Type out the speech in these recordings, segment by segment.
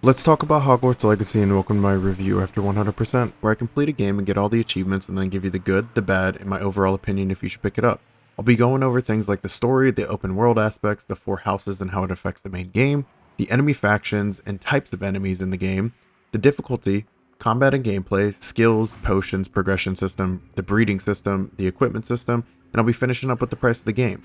Let's talk about Hogwarts Legacy and welcome to my review after 100%, where I complete a game and get all the achievements and then give you the good, the bad, and my overall opinion if you should pick it up. I'll be going over things like the story, the open world aspects, the 4 houses and how it affects the main game, the enemy factions and types of enemies in the game, the difficulty, combat and gameplay, skills, potions, progression system, the breeding system, the equipment system, and I'll be finishing up with the price of the game.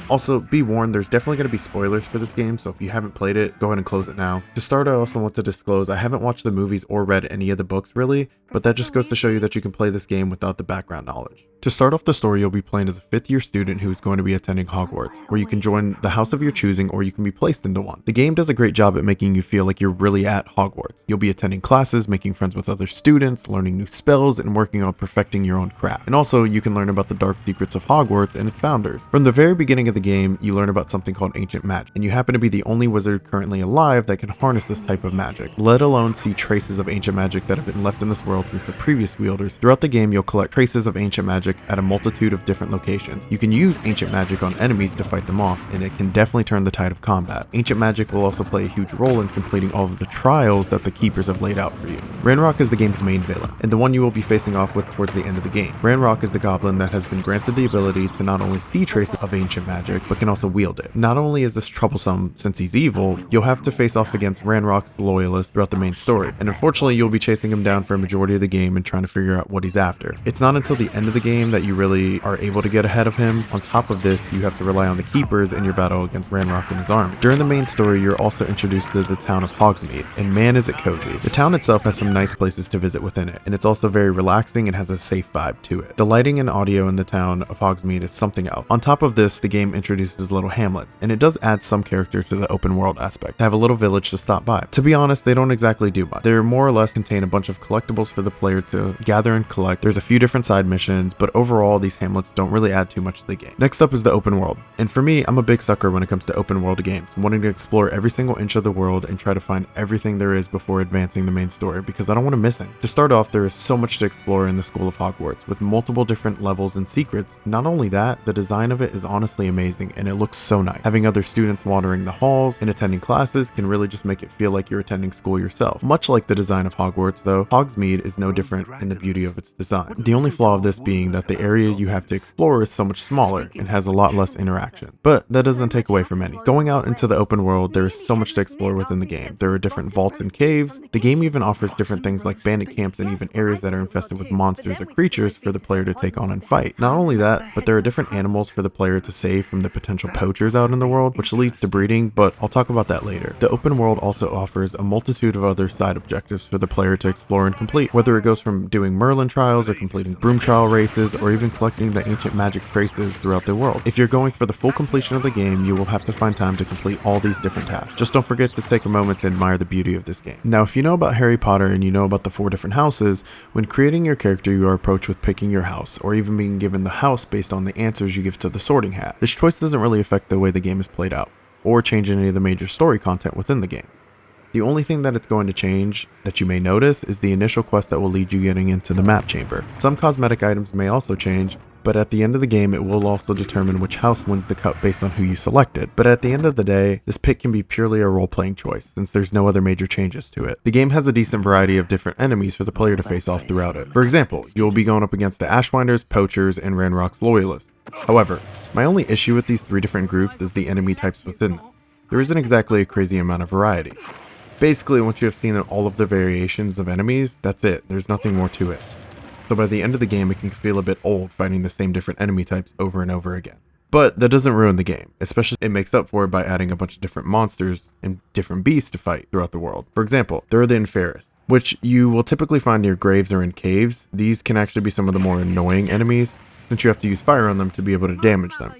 Also, be warned, there's definitely going to be spoilers for this game, so if you haven't played it, go ahead and close it now. To start, I also want to disclose I haven't watched the movies or read any of the books really, but that just goes to show you that you can play this game without the background knowledge. To start off the story, you'll be playing as a 5th-year student who is going to be attending Hogwarts, where you can join the house of your choosing or you can be placed into one. The game does a great job at making you feel like you're really at Hogwarts. You'll be attending classes, making friends with other students, learning new spells, and working on perfecting your own craft. And also, you can learn about the dark secrets of Hogwarts and its founders. From the very beginning of the game, you learn about something called ancient magic, and you happen to be the only wizard currently alive that can harness this type of magic, let alone see traces of ancient magic that have been left in this world since the previous wielders. Throughout the game, you'll collect traces of ancient magic at a multitude of different locations. You can use ancient magic on enemies to fight them off, and it can definitely turn the tide of combat. Ancient magic will also play a huge role in completing all of the trials that the keepers have laid out for you. Ranrock is the game's main villain, and the one you will be facing off with towards the end of the game. Ranrock is the goblin that has been granted the ability to not only see traces of ancient magic, but can also wield it. Not only is this troublesome since he's evil, you'll have to face off against Ranrock's loyalists throughout the main story, and unfortunately you'll be chasing him down for a majority of the game and trying to figure out what he's after. It's not until the end of the game that you really are able to get ahead of him. On top of this, you have to rely on the keepers in your battle against Ranrock and his army. During the main story, you're also introduced to the town of Hogsmeade, and man is it cozy. The town itself has some nice places to visit within it, and it's also very relaxing and has a safe vibe to it. The lighting and audio in the town of Hogsmeade is something else. On top of this, the game introduces little hamlets, and it does add some character to the open world aspect, to have a little village to stop by. To be honest, they don't exactly do much. They more or less contain a bunch of collectibles for the player to gather and collect. There's a few different side missions, but overall these hamlets don't really add too much to the game. Next up is the open world, and for me, I'm a big sucker when it comes to open world games, wanting to explore every single inch of the world and try to find everything there is before advancing the main story, because I don't want to miss any. To start off, there is so much to explore in the School of Hogwarts, with multiple different levels and secrets. Not only that, the design of it is honestly amazing, and it looks so nice. Having other students wandering the halls and attending classes can really just make it feel like you're attending school yourself. Much like the design of Hogwarts though, Hogsmeade is no different in the beauty of its design. The only flaw of this being that the area you have to explore is so much smaller and has a lot less interaction, but that doesn't take away from any. Going out into the open world, there is so much to explore within the game. There are different vaults and caves. The game even offers different things like bandit camps and even areas that are infested with monsters or creatures for the player to take on and fight. Not only that, but there are different animals for the player to save from the potential poachers out in the world, which leads to breeding, but I'll talk about that later. The open world also offers a multitude of other side objectives for the player to explore and complete, whether it goes from doing Merlin trials or completing broom trial races or even collecting the ancient magic traces throughout the world. If you're going for the full completion of the game, you will have to find time to complete all these different tasks. Just don't forget to take a moment to admire the beauty of this game. Now, if you know about Harry Potter and you know about the 4 different houses, when creating your character, you are approached with picking your house, or even being given the house based on the answers you give to the sorting hat. This choice doesn't really affect the way the game is played out, or change any of the major story content within the game. The only thing that it's going to change that you may notice is the initial quest that will lead you getting into the map chamber. Some cosmetic items may also change, but at the end of the game it will also determine which house wins the cup based on who you selected. But at the end of the day, this pick can be purely a role-playing choice, since there's no other major changes to it. The game has a decent variety of different enemies for the player to face off throughout it. For example, you will be going up against the Ashwinders, Poachers, and Ranrock's loyalists. However, my only issue with these 3 different groups is the enemy types within them. There isn't exactly a crazy amount of variety. Basically, once you have seen all of the variations of enemies, that's it. There's nothing more to it. So by the end of the game, it can feel a bit old fighting the same different enemy types over and over again. But that doesn't ruin the game, especially it makes up for it by adding a bunch of different monsters and different beasts to fight throughout the world. For example, there are the Inferis, which you will typically find near graves or in caves. These can actually be some of the more annoying enemies, since you have to use fire on them to be able to damage them.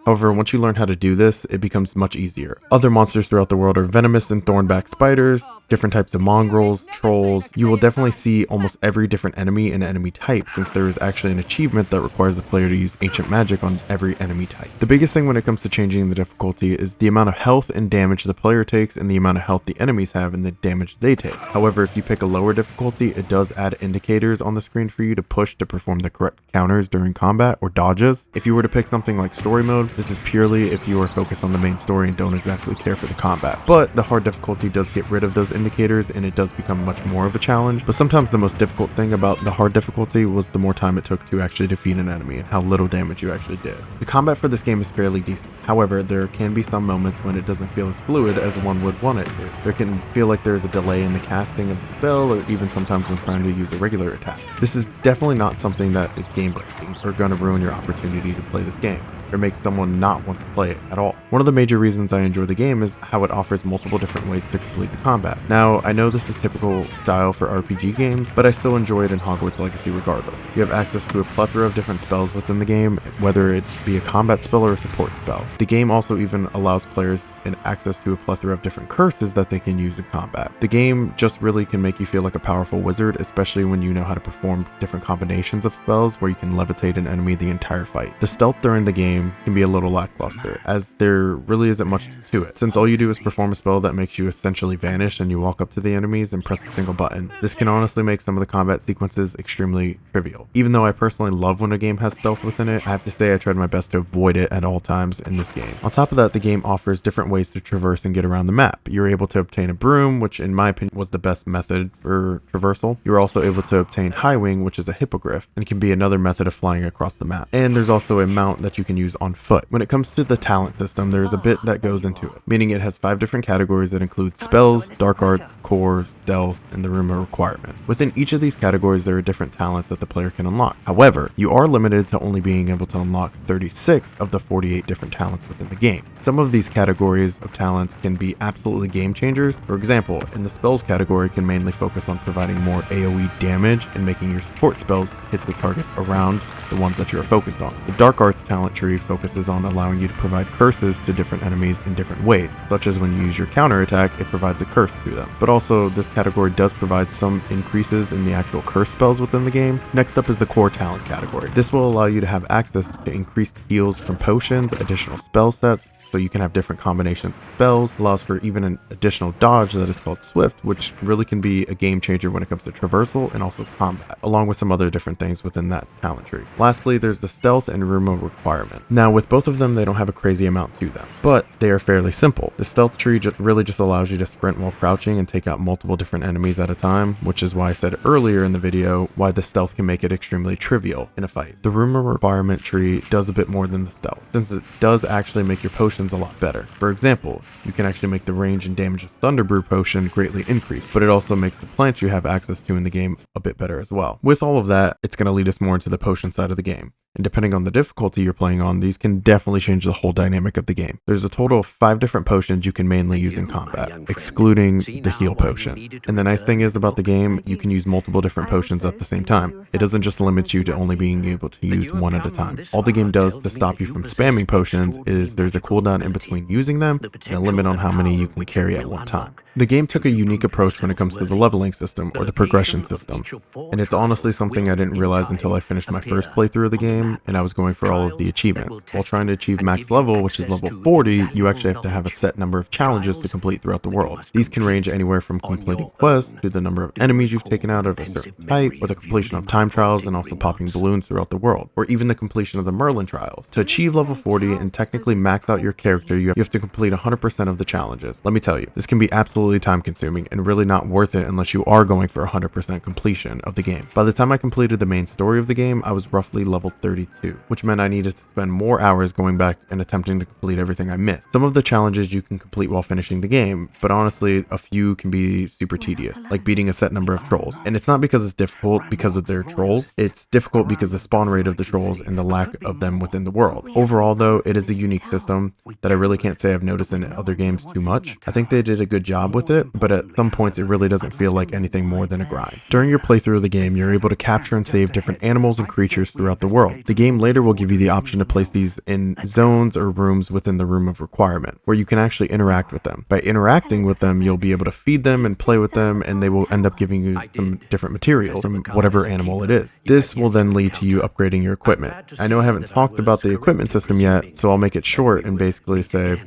However, once you learn how to do this, it becomes much easier. Other monsters throughout the world are venomous and thornback spiders, different types of mongrels, trolls. You will definitely see almost every different enemy and enemy type, since there is actually an achievement that requires the player to use ancient magic on every enemy type. The biggest thing when it comes to changing the difficulty is the amount of health and damage the player takes and the amount of health the enemies have and the damage they take. However, if you pick a lower difficulty, it does add indicators on the screen for you to push to perform the correct counters during combat or dodges. If you were to pick something like story mode, system. This is purely if you are focused on the main story and don't exactly care for the combat. But the hard difficulty does get rid of those indicators and it does become much more of a challenge. But sometimes the most difficult thing about the hard difficulty was the more time it took to actually defeat an enemy and how little damage you actually did. The combat for this game is fairly decent. However, there can be some moments when it doesn't feel as fluid as one would want it to. There can feel like there's a delay in the casting of the spell, or even sometimes when trying to use a regular attack. This is definitely not something that is game breaking or gonna ruin your opportunity to play this game, or make someone not want to play it at all. One of the major reasons I enjoy the game is how it offers multiple different ways to complete the combat. Now, I know this is typical style for RPG games, but I still enjoy it in Hogwarts Legacy regardless. You have access to a plethora of different spells within the game, whether it be a combat spell or a support spell. The game also even allows players access to a plethora of different curses that they can use in combat. The game just really can make you feel like a powerful wizard, especially when you know how to perform different combinations of spells where you can levitate an enemy the entire fight. The stealth during the game can be a little lackluster, as there really isn't much to it. Since all you do is perform a spell that makes you essentially vanish and you walk up to the enemies and press a single button, this can honestly make some of the combat sequences extremely trivial. Even though I personally love when a game has stealth within it, I have to say I tried my best to avoid it at all times in this game. On top of that, the game offers different ways to traverse and get around the map. You're able to obtain a broom, which in my opinion was the best method for traversal. You're also able to obtain high wing, which is a hippogriff, and can be another method of flying across the map. And there's also a mount that you can use on foot. When it comes to the talent system, there's a bit that goes into it, meaning it has 5 different categories that include spells, dark arts, core, stealth, and the room of requirement. Within each of these categories, there are different talents that the player can unlock. However, you are limited to only being able to unlock 36 of the 48 different talents within the game. Some of these categories of talents can be absolutely game changers. For example, in the spells category can mainly focus on providing more AoE damage and making your support spells hit the targets around the ones that you are focused on. The dark arts talent tree focuses on allowing you to provide curses to different enemies in different ways, such as when you use your counter attack, it provides a curse to them. But also, this category does provide some increases in the actual curse spells within the game. Next up is the core talent category. This will allow you to have access to increased heals from potions, additional spell sets, so you can have different combinations of spells, allows for even an additional dodge that is called Swift, which really can be a game changer when it comes to traversal and also combat, along with some other different things within that talent tree. Lastly, there's the stealth and room of requirement. Now, with both of them, they don't have a crazy amount to them, but they are fairly simple. The stealth tree really just allows you to sprint while crouching and take out multiple different enemies at a time, which is why I said earlier in the video why the stealth can make it extremely trivial in a fight. The room of requirement tree does a bit more than the stealth, since it does actually make your potions a lot better. For example, you can actually make the range and damage of Thunder Brew potion greatly increase, but it also makes the plants you have access to in the game a bit better as well. With all of that, it's going to lead us more into the potion side of the game. And depending on the difficulty you're playing on, these can definitely change the whole dynamic of the game. There's a total of 5 different potions you can mainly use in combat, excluding the heal potion. And the nice thing is about the game, you can use multiple different potions at the same time. It doesn't just limit you to only being able to use one at a time. All the game does to stop you from spamming potions is there's a cooldown in between using them and a limit on how many you can carry at one time. The game took a unique approach when it comes to the leveling system or the progression system, and it's honestly something I didn't realize until I finished my first playthrough of the game and I was going for all of the achievements. While trying to achieve max level, which is level 40, you actually have to have a set number of challenges to complete throughout the world. These can range anywhere from completing quests to the number of enemies you've taken out of a certain type, or the completion of time trials and also popping balloons throughout the world, or even the completion of the Merlin trials. To achieve level 40 and technically max out your character, you have to complete 100% of the challenges. Let me tell you, this can be absolutely time consuming and really not worth it unless you are going for 100% completion of the game. By the time I completed the main story of the game, I was roughly level 32, which meant I needed to spend more hours going back and attempting to complete everything I missed. Some of the challenges you can complete while finishing the game, but honestly, a few can be super tedious, like beating a set number of trolls. And it's not because it's difficult because of their trolls, it's difficult because the spawn rate of the trolls and the lack of them within the world. Overall though, it is a unique system that I really can't say I've noticed in other games too much. I think they did a good job with it, but at some points it really doesn't feel like anything more than a grind. During your playthrough of the game, you're able to capture and save different animals and creatures throughout the world. The game later will give you the option to place these in zones or rooms within the room of requirement, where you can actually interact with them. By interacting with them, you'll be able to feed them and play with them, and they will end up giving you some different materials from whatever animal it is. This will then lead to you upgrading your equipment. I know I haven't talked about the equipment system yet, so I'll make it short and basically say,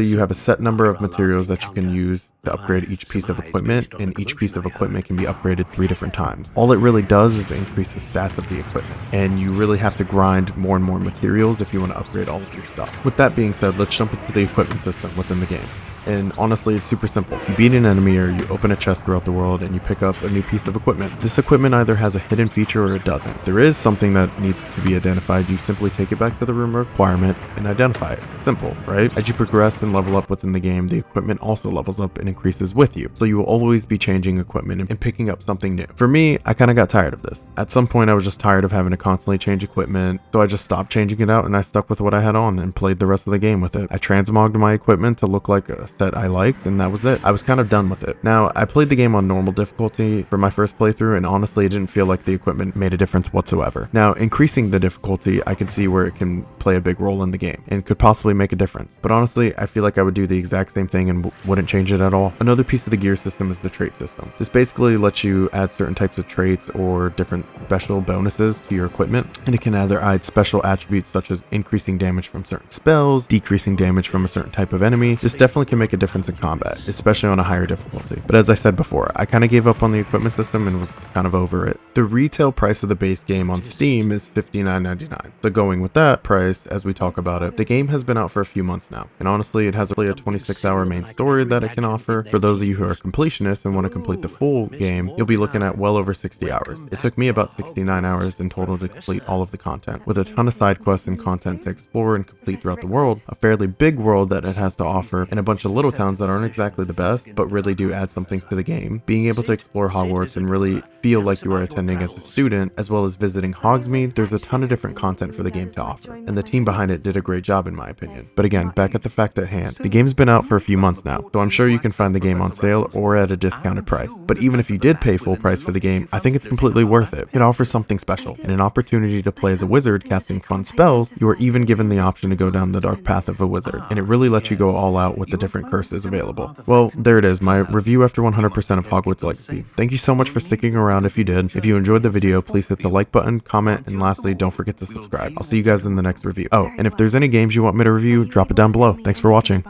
you have a set number of materials that you can use to upgrade each piece of equipment, and each piece of equipment can be upgraded 3 different times. All it really does is increase the stats of the equipment, and you really have to to grind more and more materials if you want to upgrade all of your stuff. With that being said, let's jump into the equipment system within the game. And honestly, it's super simple. You beat an enemy or you open a chest throughout the world and you pick up a new piece of equipment. This equipment either has a hidden feature or it doesn't. If there is something that needs to be identified, you simply take it back to the room of requirement and identify it. Simple, right? As you progress and level up within the game, the equipment also levels up and increases with you. So you will always be changing equipment and picking up something new. For me, I kind of got tired of this. At some point, I was just tired of having to constantly change equipment, so I just stopped changing it out and I stuck with what I had on and played the rest of the game with it. I transmogged my equipment to look like a set I liked, and that was it. I was kind of done with it. Now, I played the game on normal difficulty for my first playthrough, and honestly, it didn't feel like the equipment made a difference whatsoever. Now, increasing the difficulty, I can see where it can play a big role in the game and could possibly make a difference. But honestly, I feel like I would do the exact same thing and wouldn't change it at all. Another piece of the gear system is the trait system. This basically lets you add certain types of traits or different special bonuses to your equipment, and it can either add special attributes such as increasing damage from certain spells, decreasing damage from a certain type of enemy. This definitely can make a difference in combat, especially on a higher difficulty. But as I said before, I kind of gave up on the equipment system and was kind of over it. The retail price of the base game on Steam is $59.99. So going with that price, as we talk about it, the game has been out for a few months now, and honestly, it has a 26-hour main story that it can offer. For those of you who are completionists and want to complete the full game, you'll be looking at well over 60 hours. It took me about 69 hours in total to complete all of the content, with a ton of side quests and content to explore and complete throughout the world, a fairly big world that it has to offer, and a bunch of little towns that aren't exactly the best, but really do add something to the game. Being able to explore Hogwarts and really feel like you are attending as a student, as well as visiting Hogsmeade, there's a ton of different content for the game to offer, and the team behind it did a great job in my opinion. But again, back at the fact at hand, the game's been out for a few months now, so I'm sure you can find the game on sale or at a discounted price. But even if you did pay full price for the game, I think it's completely worth it. It offers something special, and an opportunity to play as a wizard casting fun spells. You are even given the option to go down the dark path of a wizard, and it really lets you go all out with the different curses available. Well, there it is, my review after 100% of Hogwarts Legacy. Thank you so much for sticking around if you did. If you enjoyed the video, please hit the like button, comment, and lastly, don't forget to subscribe. I'll see you guys in the next review. Oh, and if there's any games you want me to review, drop it down below. Thanks for watching.